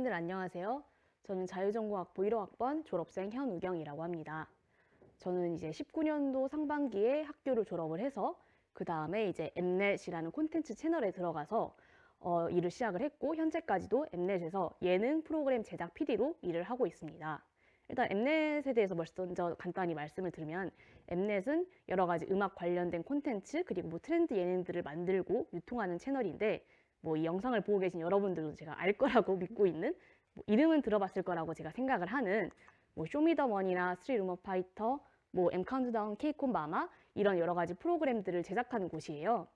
학생들 안녕하세요. 저는 자유전공학부 1호학번 졸업생 현우경이라고 합니다. 저는 이제 19년도 상반기에 학교를 졸업을 해서 그 다음에 이제 엠넷이라는 콘텐츠 채널에 들어가서 일을 시작을 했고 현재까지도 엠넷에서 예능 프로그램 제작 PD로 일을 하고 있습니다. 일단 엠넷에 대해서 먼저 간단히 말씀을 드리면 엠넷은 여러 가지 음악 관련된 콘텐츠 그리고 뭐 트렌드 예능들을 만들고 유통하는 채널인데 뭐 이 영상을 보고 계신 여러분들도 제가 알 거라고 믿고 있는 뭐 이름은 들어봤을 거라고 제가 생각을 하는 뭐 쇼미더머니나 스트릿 우먼 파이터, 뭐 엠카운트다운, 케이콘 마마 이런 여러 가지 프로그램들을 제작하는 곳이에요.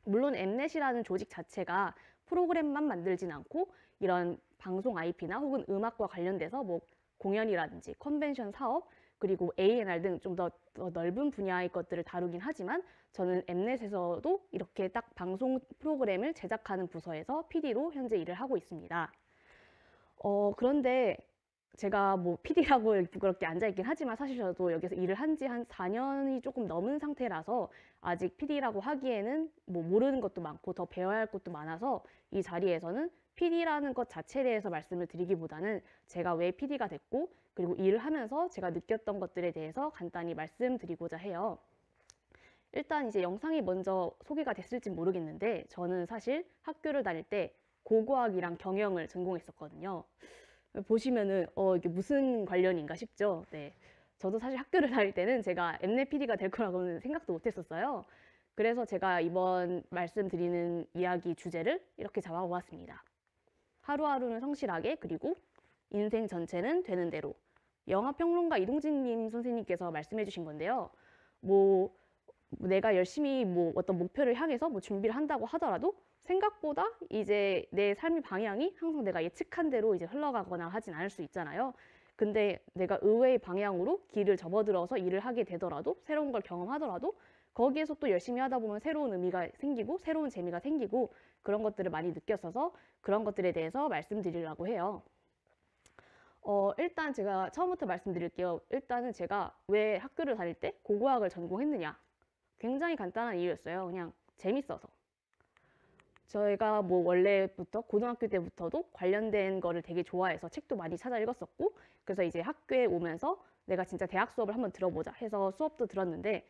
물론 엠넷이라는 조직 자체가 프로그램만 만들진 않고 이런 방송 IP나 혹은 음악과 관련돼서 뭐 공연이라든지 컨벤션 사업 그리고 A&R 등 좀 더 넓은 분야의 것들을 다루긴 하지만 저는 엠넷에서도 이렇게 딱 방송 프로그램을 제작하는 부서에서 PD로 현재 일을 하고 있습니다. 그런데 제가 뭐 PD라고 부끄럽게 앉아있긴 하지만 사실 저도 여기서 일을 한 지 한 4년이 조금 넘은 상태라서 아직 PD라고 하기에는 뭐 모르는 것도 많고 더 배워야 할 것도 많아서 이 자리에서는 PD라는 것 자체에 대해서 말씀을 드리기보다는 제가 왜 PD가 됐고 그리고 일을 하면서 제가 느꼈던 것들에 대해서 간단히 말씀드리고자 해요. 일단 이제 영상이 먼저 소개가 됐을지 모르겠는데 저는 사실 학교를 다닐 때 고고학이랑 경영을 전공했었거든요. 보시면은 이게 무슨 관련인가 싶죠. 네. 저도 사실 학교를 다닐 때는 제가 엠넷 PD가 될 거라고는 생각도 못 했었어요. 그래서 제가 이번 말씀드리는 이야기 주제를 이렇게 잡아보았습니다. 하루하루는 성실하게 그리고 인생 전체는 되는 대로. 영화평론가 이동진님 선생님께서 말씀해 주신 건데요. 뭐 내가 열심히 뭐 어떤 목표를 향해서 뭐 준비를 한다고 하더라도 생각보다 이제 내 삶의 방향이 항상 내가 예측한 대로 이제 흘러가거나 하진 않을 수 있잖아요. 근데 내가 의외의 방향으로 길을 접어들어서 일을 하게 되더라도 새로운 걸 경험하더라도 거기에서 또 열심히 하다 보면 새로운 의미가 생기고 새로운 재미가 생기고 그런 것들을 많이 느꼈어서 그런 것들에 대해서 말씀드리려고 해요. 일단 제가 처음부터 말씀드릴게요. 일단은 제가 왜 학교를 다닐 때 고고학을 전공했느냐. 굉장히 간단한 이유였어요. 그냥 재밌어서. 저희가 뭐 원래부터 고등학교 때부터도 관련된 거를 되게 좋아해서 책도 많이 찾아 읽었었고 그래서 이제 학교에 오면서 내가 진짜 대학 수업을 한번 들어보자 해서 수업도 들었는데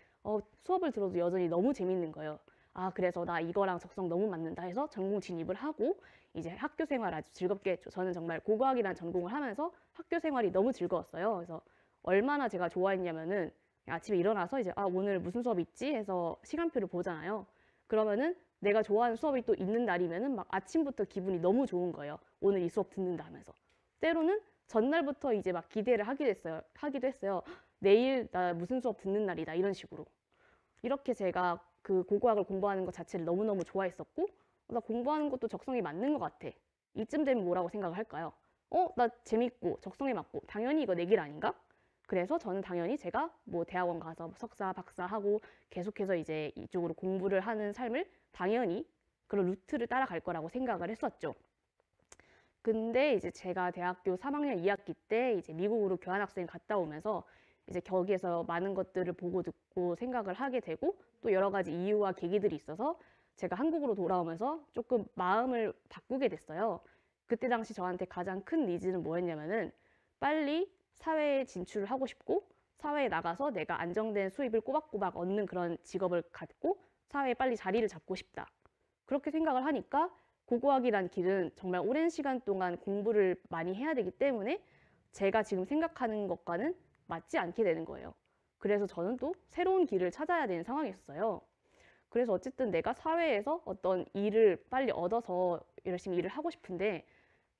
수업을 들어도 여전히 너무 재밌는 거예요. 아 그래서 나 이거랑 적성 너무 맞는다 해서 전공 진입을 하고 이제 학교 생활 아주 즐겁게 했죠. 저는 정말 고고학이라는 전공을 하면서 학교 생활이 너무 즐거웠어요. 그래서 얼마나 제가 좋아했냐면은 아침에 일어나서 이제 오늘 무슨 수업 있지 해서 시간표를 보잖아요. 그러면은 내가 좋아하는 수업이 또 있는 날이면은 막 아침부터 기분이 너무 좋은 거예요. 오늘 이 수업 듣는다 하면서. 때로는 전날부터 이제 막 기대를 하기도 했어요. 내일 나 무슨 수업 듣는 날이다 이런 식으로. 이렇게 제가 그 고고학을 공부하는 것 자체를 너무너무 좋아했었고 나 공부하는 것도 적성에 맞는 것 같아. 이쯤 되면 뭐라고 생각을 할까요? 나 재밌고 적성에 맞고 당연히 이거 내 길 아닌가? 그래서 저는 당연히 제가 뭐 대학원 가서 석사, 박사 하고 계속해서 이제 이쪽으로 공부를 하는 삶을 당연히 그런 루트를 따라갈 거라고 생각을 했었죠. 근데 이제 제가 대학교 3학년 2학기 때 이제 미국으로 교환학생 갔다 오면서 이제 거기에서 많은 것들을 보고 듣고 생각을 하게 되고 또 여러 가지 이유와 계기들이 있어서 제가 한국으로 돌아오면서 조금 마음을 바꾸게 됐어요. 그때 당시 저한테 가장 큰 니즈는 뭐였냐면은 빨리 사회에 진출을 하고 싶고 사회에 나가서 내가 안정된 수입을 꼬박꼬박 얻는 그런 직업을 갖고 사회에 빨리 자리를 잡고 싶다. 그렇게 생각을 하니까 고고학이란 길은 정말 오랜 시간 동안 공부를 많이 해야 되기 때문에 제가 지금 생각하는 것과는 맞지 않게 되는 거예요. 그래서 저는 또 새로운 길을 찾아야 되는 상황이었어요. 그래서 어쨌든 내가 사회에서 어떤 일을 빨리 얻어서 열심히 일을 하고 싶은데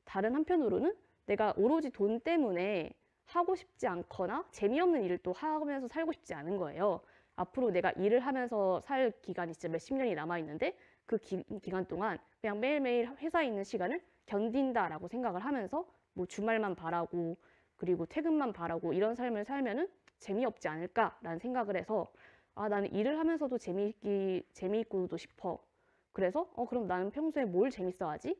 다른 한편으로는 내가 오로지 돈 때문에 하고 싶지 않거나 재미없는 일을 또 하면서 살고 싶지 않은 거예요. 앞으로 내가 일을 하면서 살 기간이 진짜 몇십 년이 남아있는데 그 기간 동안 그냥 매일매일 회사에 있는 시간을 견딘다라고 생각을 하면서 뭐 주말만 바라고 그리고 퇴근만 바라고 이런 삶을 살면은 재미없지 않을까라는 생각을 해서 나는 일을 하면서도 재미있고도 싶어. 그래서 그럼 나는 평소에 뭘 재밌어 하지?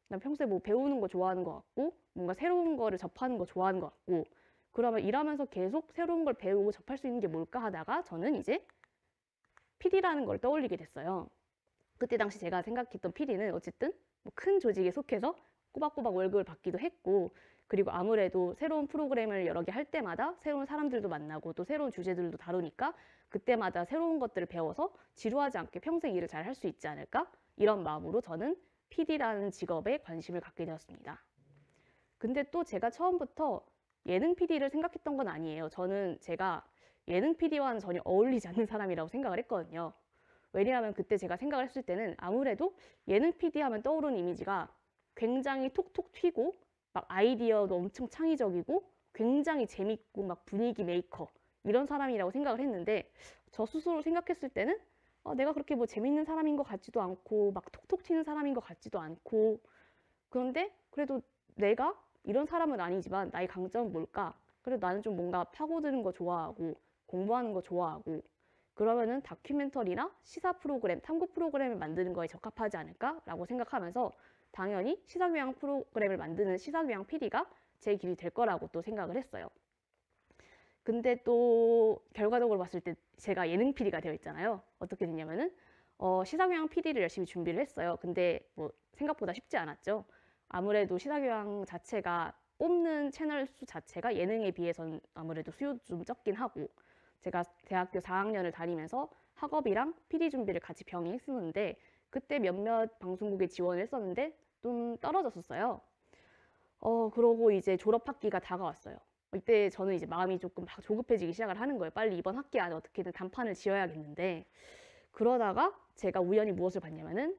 난 평소에 뭐 배우는 거 좋아하는 것 같고 뭔가 새로운 거를 접하는 거 좋아하는 것 같고 그러면 일하면서 계속 새로운 걸 배우고 접할 수 있는 게 뭘까 하다가 저는 이제 PD라는 걸 떠올리게 됐어요. 그때 당시 제가 생각했던 PD는 어쨌든 뭐 큰 조직에 속해서 꼬박꼬박 월급을 받기도 했고, 그리고 아무래도 새로운 프로그램을 여러 개 할 때마다 새로운 사람들도 만나고 또 새로운 주제들도 다루니까 그때마다 새로운 것들을 배워서 지루하지 않게 평생 일을 잘 할 수 있지 않을까? 이런 마음으로 저는 PD라는 직업에 관심을 갖게 되었습니다. 근데 또 제가 처음부터 예능 PD를 생각했던 건 아니에요. 저는 제가 예능 PD와는 전혀 어울리지 않는 사람이라고 생각을 했거든요. 왜냐하면 그때 제가 생각을 했을 때는 아무래도 예능 PD 하면 떠오르는 이미지가 굉장히 톡톡 튀고 막 아이디어도 엄청 창의적이고 굉장히 재밌고 막 분위기 메이커 이런 사람이라고 생각을 했는데 저 스스로 생각했을 때는 내가 그렇게 뭐 재밌는 사람인 것 같지도 않고 막 톡톡 튀는 사람인 것 같지도 않고 그런데 그래도 내가 이런 사람은 아니지만 나의 강점은 뭘까? 그래도 나는 좀 뭔가 파고드는 거 좋아하고 공부하는 거 좋아하고 그러면은 다큐멘터리나 시사 프로그램, 탐구 프로그램을 만드는 거에 적합하지 않을까라고 생각하면서 당연히 시사교양 프로그램을 만드는 시사교양 PD가 제 길이 될 거라고 또 생각을 했어요. 근데 또 결과적으로 봤을 때 제가 예능 PD가 되어 있잖아요. 어떻게 됐냐면은 시사교양 PD를 열심히 준비를 했어요. 근데 뭐 생각보다 쉽지 않았죠. 아무래도 시사교양 자체가 뽑는 채널 수 자체가 예능에 비해서는 아무래도 수요도 좀 적긴 하고 제가 대학교 4학년을 다니면서 학업이랑 PD 준비를 같이 병행했었는데 그때 몇몇 방송국에 지원을 했었는데 좀 떨어졌었어요. 그러고 이제 졸업학기가 다가왔어요. 이때 저는 이제 마음이 조금 막 조급해지기 시작을 하는 거예요. 빨리 이번 학기 안에 어떻게든 단판을 지어야겠는데 그러다가 제가 우연히 무엇을 봤냐면은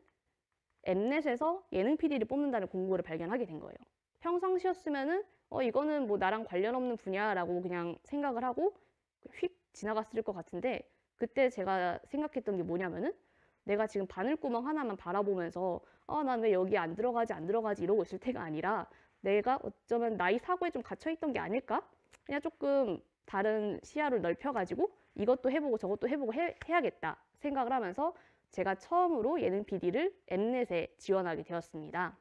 엠넷에서 예능 PD를 뽑는다는 공고를 발견하게 된 거예요. 평상시였으면은 이거는 뭐 나랑 관련 없는 분야라고 그냥 생각을 하고 휙 지나갔을 것 같은데 그때 제가 생각했던 게 뭐냐면은 내가 지금 바늘구멍 하나만 바라보면서 난 왜 여기 안 들어가지 이러고 있을 때가 아니라 내가 어쩌면 나이 사고에 좀 갇혀있던 게 아닐까? 그냥 조금 다른 시야를 넓혀가지고 이것도 해보고 저것도 해보고 해야겠다 생각을 하면서 제가 처음으로 예능 PD를 엠넷에 지원하게 되었습니다.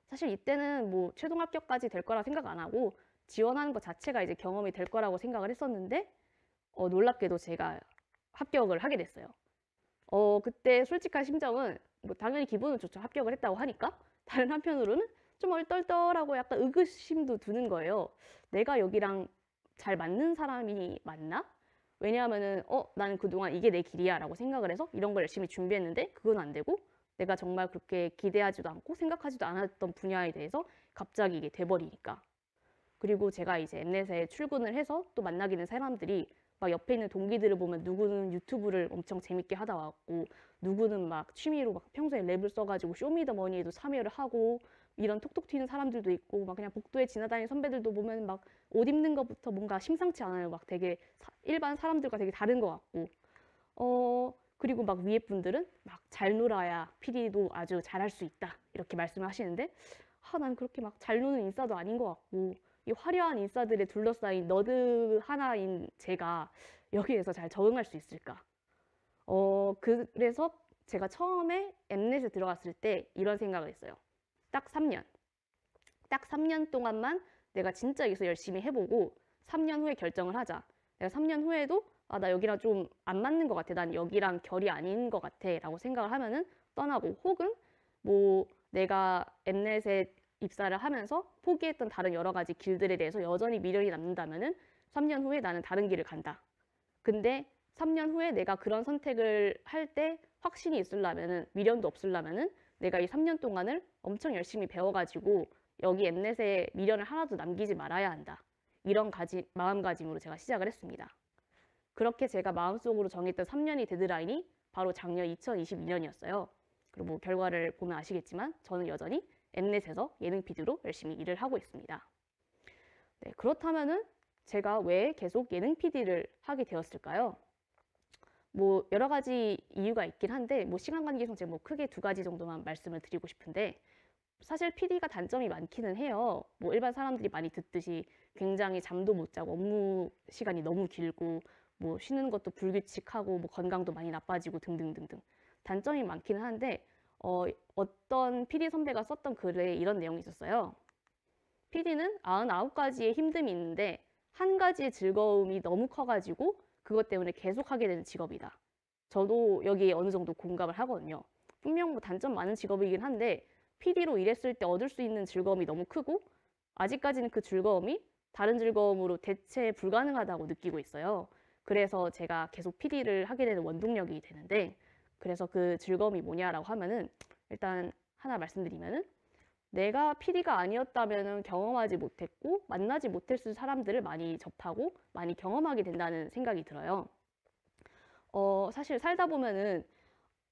사실 이때는 뭐 최종 합격까지 될 거라 생각 안 하고 지원하는 것 자체가 이제 경험이 될 거라고 생각을 했었는데 놀랍게도 제가 합격을 하게 됐어요. 그때 솔직한 심정은 뭐 당연히 기분은 좋죠. 합격을 했다고 하니까. 다른 한편으로는 좀 얼떨떨하고 약간 의구심도 드는 거예요. 내가 여기랑 잘 맞는 사람이 맞나? 왜냐하면은 나는 그동안 이게 내 길이야 라고 생각을 해서 이런 걸 열심히 준비했는데 그건 안 되고 내가 정말 그렇게 기대하지도 않고 생각하지도 않았던 분야에 대해서 갑자기 이게 돼버리니까. 그리고 제가 이제 엠넷에 출근을 해서 또 만나게 된 사람들이 막 옆에 있는 동기들을 보면 누구는 유튜브를 엄청 재밌게 하다 왔고 누구는 막 취미로 막 평소에 랩을 써가지고 쇼미더머니에도 참여를 하고 이런 톡톡 튀는 사람들도 있고 막 그냥 복도에 지나다니는 선배들도 보면 막 옷 입는 것부터 뭔가 심상치 않아요. 막 되게 일반 사람들과 되게 다른 것 같고 그리고 막 위에 분들은 막 잘 놀아야 PD도 아주 잘할 수 있다 이렇게 말씀을 하시는데 난 그렇게 막 잘 노는 인싸도 아닌 것 같고 이 화려한 인싸들에 둘러싸인 너드 하나인 제가 여기에서 잘 적응할 수 있을까? 그래서 제가 처음에 엠넷에 들어갔을 때 이런 생각을 했어요. 딱 3년. 딱 3년 동안만 내가 진짜 여기서 열심히 해보고 3년 후에 결정을 하자. 내가 3년 후에도 나 여기랑 좀 안 맞는 것 같아. 난 여기랑 결이 아닌 것 같아. 라고 생각을 하면은 떠나고 혹은 뭐 내가 엠넷에 입사를 하면서 포기했던 다른 여러 가지 길들에 대해서 여전히 미련이 남는다면은 3년 후에 나는 다른 길을 간다. 근데 3년 후에 내가 그런 선택을 할 때 확신이 있으려면은 미련도 없으려면은 내가 이 3년 동안을 엄청 열심히 배워가지고 여기 엠넷에 미련을 하나도 남기지 말아야 한다. 이런 마음가짐으로 제가 시작을 했습니다. 그렇게 제가 마음속으로 정했던 3년이 데드라인이 바로 작년 2022년이었어요. 그리고 뭐 결과를 보면 아시겠지만 저는 여전히 엠넷에서 예능 PD로 열심히 일을 하고 있습니다. 네, 그렇다면은 제가 왜 계속 예능 PD를 하게 되었을까요? 뭐 여러 가지 이유가 있긴 한데 뭐 시간 관계상 제가 뭐 크게 두 가지 정도만 말씀을 드리고 싶은데 사실 PD가 단점이 많기는 해요. 뭐 일반 사람들이 많이 듣듯이 굉장히 잠도 못 자고 업무 시간이 너무 길고 뭐 쉬는 것도 불규칙하고 뭐 건강도 많이 나빠지고 등등등등 단점이 많기는 한데 어떤 PD 선배가 썼던 글에 이런 내용이 있었어요. PD는 99가지의 힘듦이 있는데 한 가지의 즐거움이 너무 커가지고 그것 때문에 계속하게 되는 직업이다. 저도 여기에 어느 정도 공감을 하거든요. 분명 뭐 단점 많은 직업이긴 한데 PD로 일했을 때 얻을 수 있는 즐거움이 너무 크고 아직까지는 그 즐거움이 다른 즐거움으로 대체 불가능하다고 느끼고 있어요. 그래서 제가 계속 PD를 하게 되는 원동력이 되는데, 그래서 그 즐거움이 뭐냐라고 하면은 일단 하나 말씀드리면은 내가 PD가 아니었다면은 경험하지 못했고 만나지 못했을 사람들을 많이 접하고 많이 경험하게 된다는 생각이 들어요. 사실 살다 보면은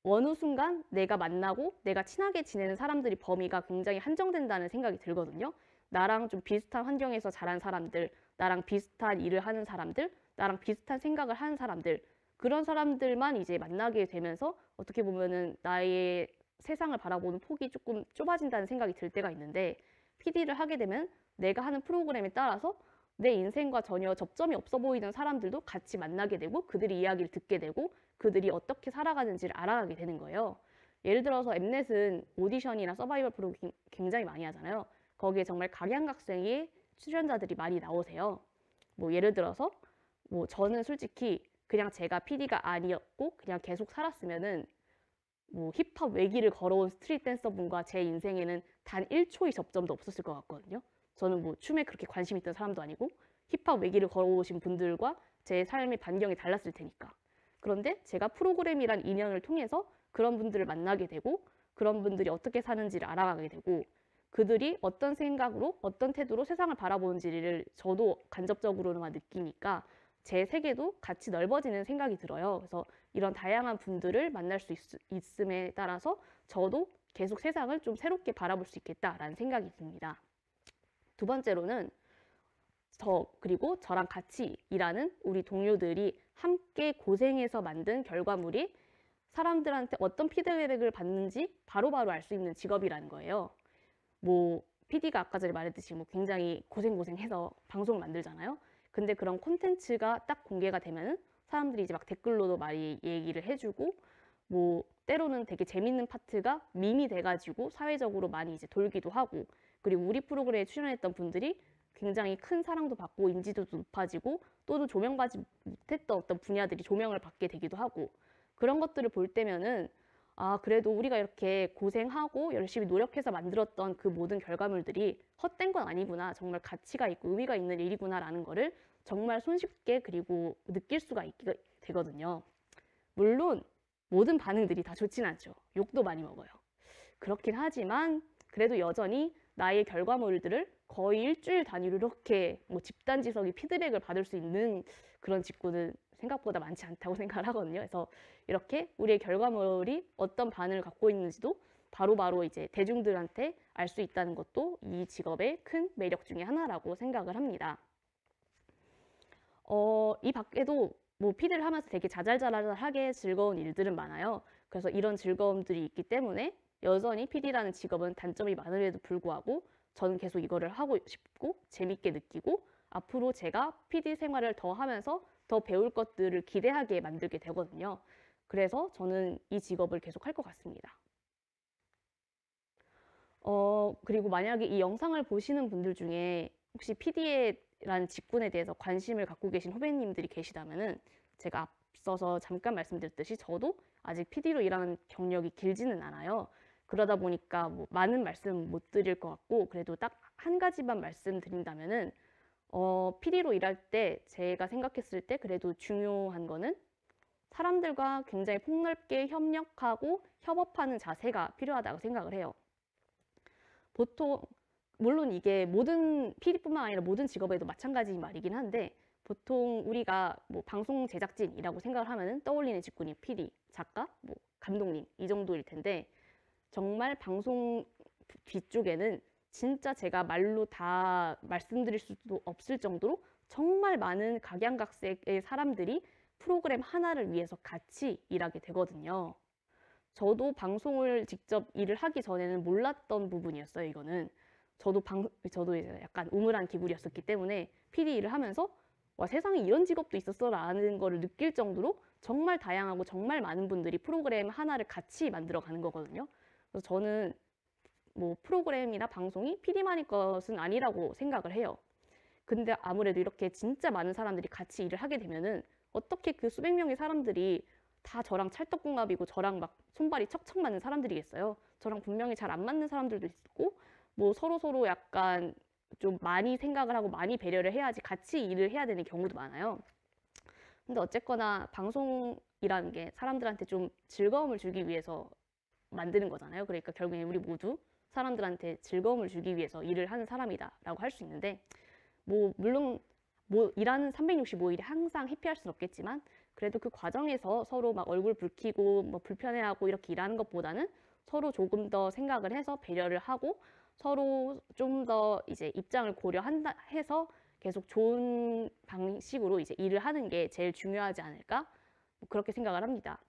어느 순간 내가 만나고 내가 친하게 지내는 사람들이 범위가 굉장히 한정된다는 생각이 들거든요. 나랑 좀 비슷한 환경에서 자란 사람들, 나랑 비슷한 일을 하는 사람들, 나랑 비슷한 생각을 하는 사람들, 그런 사람들만 이제 만나게 되면서 어떻게 보면은 나의 세상을 바라보는 폭이 조금 좁아진다는 생각이 들 때가 있는데, PD를 하게 되면 내가 하는 프로그램에 따라서 내 인생과 전혀 접점이 없어 보이는 사람들도 같이 만나게 되고 그들의 이야기를 듣게 되고 그들이 어떻게 살아가는지를 알아가게 되는 거예요. 예를 들어서 엠넷은 오디션이나 서바이벌 프로그램 굉장히 많이 하잖아요. 거기에 정말 각양각색의 출연자들이 많이 나오세요. 뭐 예를 들어서 뭐 저는 솔직히 그냥 제가 PD가 아니었고 그냥 계속 살았으면은 뭐 힙합 외길을 걸어온 스트릿 댄서분과 제 인생에는 단 1초의 접점도 없었을 것 같거든요. 저는 뭐 춤에 그렇게 관심 있던 사람도 아니고 힙합 외길을 걸어오신 분들과 제 삶의 반경이 달랐을 테니까. 그런데 제가 프로그램이란 인연을 통해서 그런 분들을 만나게 되고 그런 분들이 어떻게 사는지를 알아가게 되고 그들이 어떤 생각으로 어떤 태도로 세상을 바라보는지를 저도 간접적으로만 느끼니까 제 세계도 같이 넓어지는 생각이 들어요. 그래서 이런 다양한 분들을 만날 수 있음에 따라서 저도 계속 세상을 좀 새롭게 바라볼 수 있겠다라는 생각이 듭니다. 두 번째로는 그리고 저랑 같이 일하는 우리 동료들이 함께 고생해서 만든 결과물이 사람들한테 어떤 피드백을 받는지 바로바로 알 수 있는 직업이라는 거예요. 뭐 PD가 아까 전에 말했듯이 뭐 굉장히 고생해서 방송을 만들잖아요. 근데 그런 콘텐츠가 딱 공개가 되면은 사람들이 이제 막 댓글로도 많이 얘기를 해주고 뭐 때로는 되게 재밌는 파트가 밈이 돼가지고 사회적으로 많이 이제 돌기도 하고, 그리고 우리 프로그램에 출연했던 분들이 굉장히 큰 사랑도 받고 인지도도 높아지고 또는 조명받지 못했던 어떤 분야들이 조명을 받게 되기도 하고, 그런 것들을 볼 때면은 아, 그래도 우리가 이렇게 고생하고 열심히 노력해서 만들었던 그 모든 결과물들이 헛된 건 아니구나, 정말 가치가 있고 의미가 있는 일이구나라는 거를 정말 손쉽게 그리고 느낄 수가 있게 되거든요. 물론 모든 반응들이 다 좋진 않죠. 욕도 많이 먹어요. 그렇긴 하지만 그래도 여전히 나의 결과물들을 거의 일주일 단위로 이렇게 뭐 집단지성이 피드백을 받을 수 있는 그런 직구는 생각보다 많지 않다고 생각을 하거든요. 그래서 이렇게 우리의 결과물이 어떤 반응을 갖고 있는지도 바로바로 이제 대중들한테 알 수 있다는 것도 이 직업의 큰 매력 중에 하나라고 생각을 합니다. 이 밖에도 뭐 PD를 하면서 되게 자잘자잘하게 즐거운 일들은 많아요. 그래서 이런 즐거움들이 있기 때문에 여전히 PD라는 직업은 단점이 많음에도 불구하고 저는 계속 이거를 하고 싶고 재밌게 느끼고 앞으로 제가 PD 생활을 더 하면서 더 배울 것들을 기대하게 만들게 되거든요. 그래서 저는 이 직업을 계속 할 것 같습니다. 그리고 만약에 이 영상을 보시는 분들 중에 혹시 PD라는 직군에 대해서 관심을 갖고 계신 후배님들이 계시다면은 제가 앞서서 잠깐 말씀드렸듯이 저도 아직 PD로 일하는 경력이 길지는 않아요. 그러다 보니까 뭐 많은 말씀 못 드릴 것 같고, 그래도 딱 한 가지만 말씀드린다면은 PD로 일할 때 제가 생각했을 때 그래도 중요한 거는 사람들과 굉장히 폭넓게 협력하고 협업하는 자세가 필요하다고 생각을 해요. 보통 물론 이게 모든 PD뿐만 아니라 모든 직업에도 마찬가지인 말이긴 한데, 보통 우리가 뭐 방송 제작진이라고 생각을 하면은 떠올리는 직군이 PD, 작가, 뭐 감독님 이 정도일 텐데, 정말 방송 뒤쪽에는 진짜 제가 말로 다 말씀드릴 수도 없을 정도로 정말 많은 각양각색의 사람들이 프로그램 하나를 위해서 같이 일하게 되거든요. 저도 방송을 직접 일을 하기 전에는 몰랐던 부분이었어요, 이거는. 저도 이제 약간 우물안 기구리였었기 때문에 PD 일을 하면서 와, 세상에 이런 직업도 있었어라는 거를 느낄 정도로 정말 다양하고 정말 많은 분들이 프로그램 하나를 같이 만들어 가는 거거든요. 그래서 저는 뭐 프로그램이나 방송이 PD만의 것은 아니라고 생각을 해요. 근데 아무래도 이렇게 진짜 많은 사람들이 같이 일을 하게 되면은 어떻게 그 수백 명의 사람들이 다 저랑 찰떡궁합이고 저랑 막 손발이 척척 맞는 사람들이겠어요. 저랑 분명히 잘 안 맞는 사람들도 있고 뭐 서로 약간 좀 많이 생각을 하고 많이 배려를 해야지 같이 일을 해야 되는 경우도 많아요. 근데 어쨌거나 방송이라는 게 사람들한테 좀 즐거움을 주기 위해서 만드는 거잖아요. 그러니까 결국에 우리 모두 사람들한테 즐거움을 주기 위해서 일을 하는 사람이다라고 할 수 있는데 뭐 물론 뭐 일하는 365일이 항상 해피할 수는 없겠지만 그래도 그 과정에서 서로 막 얼굴 붉히고 뭐 불편해하고 이렇게 일하는 것보다는 서로 조금 더 생각을 해서 배려를 하고 서로 좀 더 이제 입장을 고려한다 해서 계속 좋은 방식으로 이제 일을 하는 게 제일 중요하지 않을까? 뭐 그렇게 생각을 합니다.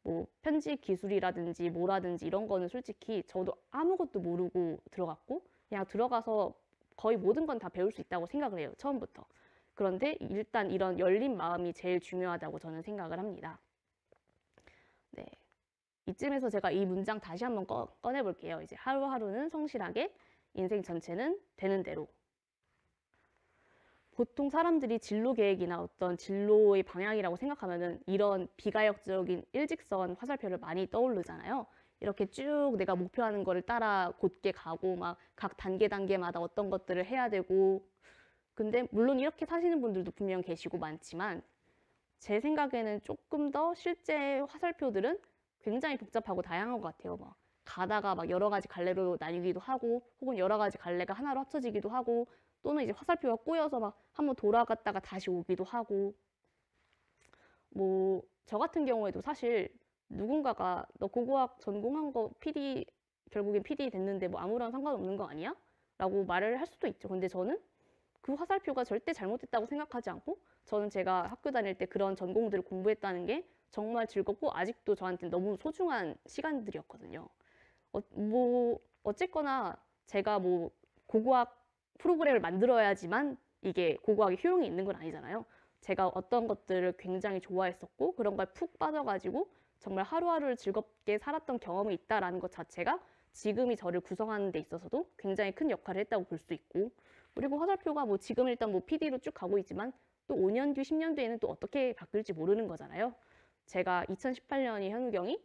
뭐 편집 기술이라든지 뭐라든지 이런 거는 솔직히 저도 아무것도 모르고 들어갔고 그냥 들어가서 거의 모든 건 다 배울 수 있다고 생각을 해요. 처음부터. 그런데 일단 이런 열린 마음이 제일 중요하다고 저는 생각을 합니다. 네. 이쯤에서 제가 이 문장 다시 한번 꺼내 볼게요. 이제 하루하루는 성실하게, 인생 전체는 되는 대로. 보통 사람들이 진로 계획이나 어떤 진로의 방향이라고 생각하면은 이런 비가역적인 일직선 화살표를 많이 떠오르잖아요. 이렇게 쭉 내가 목표하는 거를 따라 곧게 가고 막 각 단계마다 어떤 것들을 해야 되고 근데 물론 이렇게 사시는 분들도 분명 계시고 많지만 제 생각에는 조금 더 실제 화살표들은 굉장히 복잡하고 다양한 것 같아요. 막 가다가 막 여러 가지 갈래로 나뉘기도 하고 혹은 여러 가지 갈래가 하나로 합쳐지기도 하고 또는 이제 화살표가 꼬여서 막 한번 돌아갔다가 다시 오기도 하고 뭐 저 같은 경우에도 사실 누군가가 너 고고학 전공한 거 PD 결국엔 PD 됐는데 뭐 아무런 상관없는 거 아니야? 라고 말을 할 수도 있죠. 근데 저는 그 화살표가 절대 잘못됐다고 생각하지 않고 저는 제가 학교 다닐 때 그런 전공들을 공부했다는 게 정말 즐겁고 아직도 저한테 너무 소중한 시간들이었거든요. 뭐 어쨌거나 제가 뭐 고고학 프로그램을 만들어야지만 이게 고고학의 효용이 있는 건 아니잖아요. 제가 어떤 것들을 굉장히 좋아했었고 그런 거에 푹 빠져가지고 정말 하루하루를 즐겁게 살았던 경험이 있다라는 것 자체가 지금이 저를 구성하는 데 있어서도 굉장히 큰 역할을 했다고 볼 수 있고 그리고 화살표가 뭐 지금 일단 뭐 PD로 쭉 가고 있지만 또 5년 뒤, 10년 뒤에는 또 어떻게 바뀔지 모르는 거잖아요. 제가 2018년이 현우경이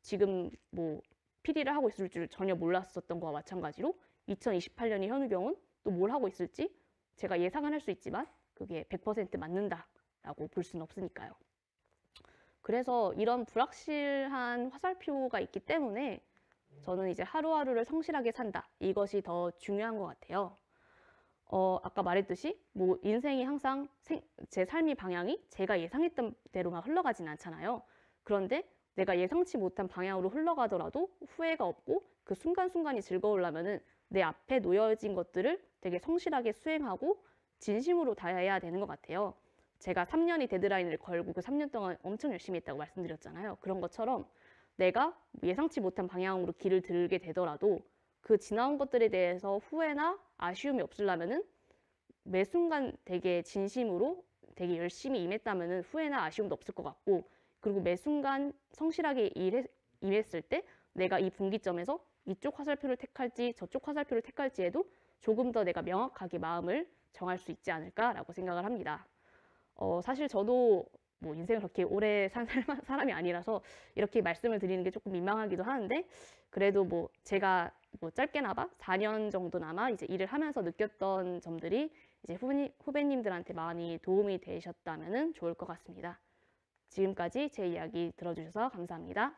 지금 뭐 PD를 하고 있을 줄 전혀 몰랐었던 거와 마찬가지로 2028년이 현우경은 또 뭘 하고 있을지 제가 예상은 할 수 있지만 그게 100% 맞는다라고 볼 수는 없으니까요. 그래서 이런 불확실한 화살표가 있기 때문에 저는 이제 하루하루를 성실하게 산다. 이것이 더 중요한 것 같아요. 아까 말했듯이 뭐 인생이 항상 제 삶의 방향이 제가 예상했던 대로만 흘러가진 않잖아요. 그런데 내가 예상치 못한 방향으로 흘러가더라도 후회가 없고 그 순간순간이 즐거우려면은 내 앞에 놓여진 것들을 되게 성실하게 수행하고 진심으로 다해야 되는 것 같아요. 제가 3년이 데드라인을 걸고 그 3년 동안 엄청 열심히 했다고 말씀드렸잖아요. 그런 것처럼 내가 예상치 못한 방향으로 길을 들게 되더라도 그 지나온 것들에 대해서 후회나 아쉬움이 없으려면은 매 순간 되게 진심으로 되게 열심히 임했다면은 후회나 아쉬움도 없을 것 같고 그리고 매 순간 성실하게 임했을 때 내가 이 분기점에서 이쪽 화살표를 택할지 저쪽 화살표를 택할지에도 조금 더 내가 명확하게 마음을 정할 수 있지 않을까라고 생각을 합니다. 사실 저도 뭐 인생을 그렇게 오래 산 사람이 아니라서 이렇게 말씀을 드리는 게 조금 민망하기도 하는데 그래도 뭐 제가 뭐 짧게나마 4년 정도나마 이제 일을 하면서 느꼈던 점들이 이제 후배님들한테 많이 도움이 되셨다면 좋을 것 같습니다. 지금까지 제 이야기 들어주셔서 감사합니다.